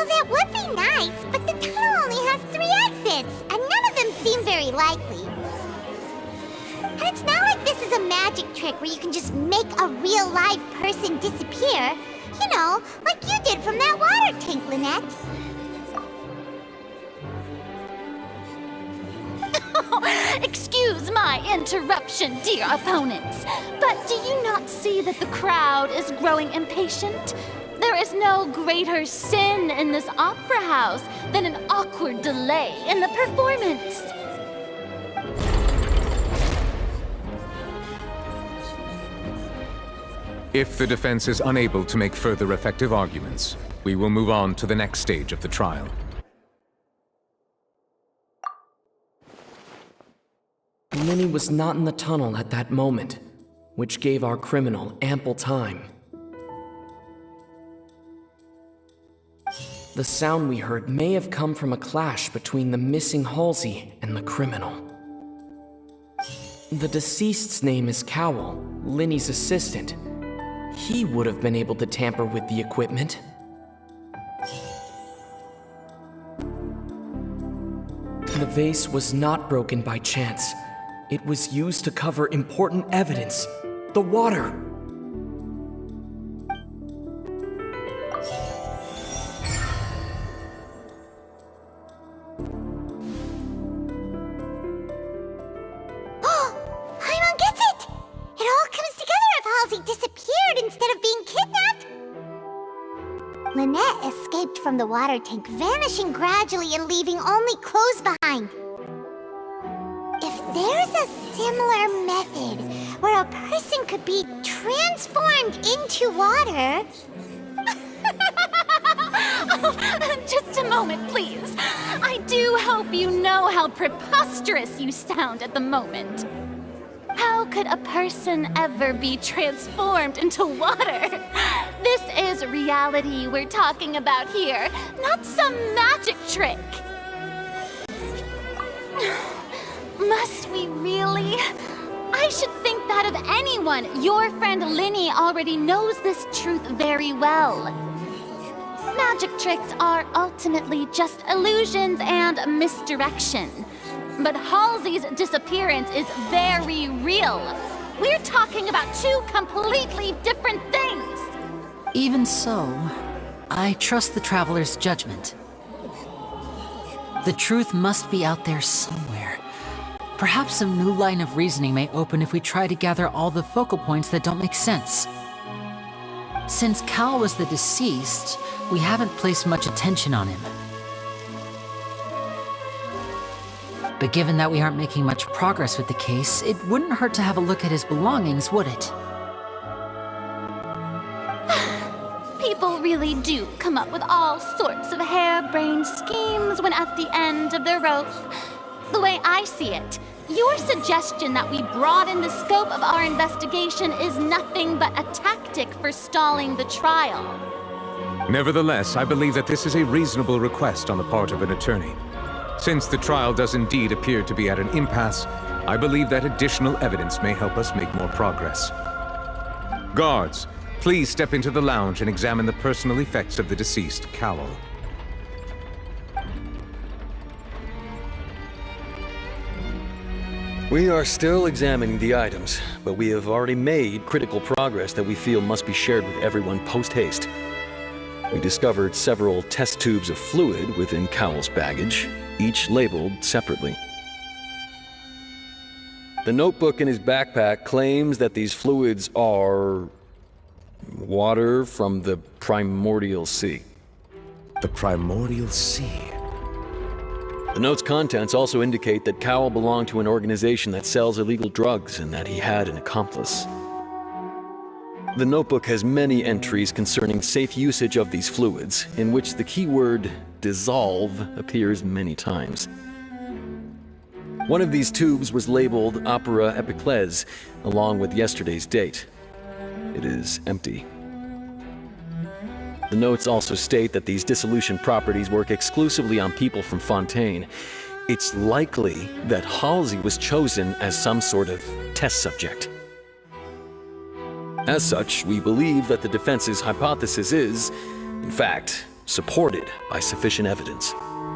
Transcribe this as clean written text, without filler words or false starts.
Well, that would be nice, but the tunnel only has 3 exits, and none of them seem very likely. And it's not like this is a magic trick where you can just make a real live person disappear. You know, like you did from that water tank, Lynette. Excuse my interruption, dear opponents, but do you not see that the crowd is growing impatient? There is no greater sin in this opera house than an awkward delay in the performance. If the defense is unable to make further effective arguments, we will move on to the next stage of the trial. Linny was not in the tunnel at that moment, which gave our criminal ample time. The sound we heard may have come from a clash between the missing Halsey and the criminal. The deceased's name is Cowell, Linny's assistant. He would have been able to tamper with the equipment. The vase was not broken by chance. It was used to cover important evidence. The water! Paimon gets it! It all comes together if Halsey disappeared instead of being kidnapped. Lynette escaped from the water tank, vanishing gradually and leaving only clothes behind. If there's a similar method where a person could be transformed into water... Just a moment, please. I do hope you know how preposterous you sound at the moment. How could a person ever be transformed into water? This is reality we're talking about here, not some magic trick. Must we really? I should think that of anyone. Your friend Linny already knows this truth very well. Magic tricks are ultimately just illusions and misdirection. But Halsey's disappearance is very real. We're talking about 2 completely different things. Even so, I trust the Traveler's judgment. The truth must be out there somewhere. Perhaps some new line of reasoning may open if we try to gather all the focal points that don't make sense. Since Cal was the deceased, we haven't placed much attention on him. But given that we aren't making much progress with the case, it wouldn't hurt to have a look at his belongings, would it? People really do come up with all sorts of harebrained schemes when at the end of the rope. The way I see it, your suggestion that we broaden the scope of our investigation is nothing but a tactic for stalling the trial. Nevertheless, I believe that this is a reasonable request on the part of an attorney. Since the trial does indeed appear to be at an impasse, I believe that additional evidence may help us make more progress. Guards, please step into the lounge and examine the personal effects of the deceased, Cowell. We are still examining the items, but we have already made critical progress that we feel must be shared with everyone post-haste. We discovered several test tubes of fluid within Cowell's baggage, each labeled separately. The notebook in his backpack claims that these fluids are water from the primordial sea. The primordial sea. The note's contents also indicate that Cowell belonged to an organization that sells illegal drugs and that he had an accomplice. The notebook has many entries concerning safe usage of these fluids, in which the keyword dissolve appears many times. One of these tubes was labeled Opera Epiclese, along with yesterday's date. It is empty. The notes also state that these dissolution properties work exclusively on people from Fontaine. It's likely that Halsey was chosen as some sort of test subject. As such, we believe that the defense's hypothesis is, in fact, supported by sufficient evidence.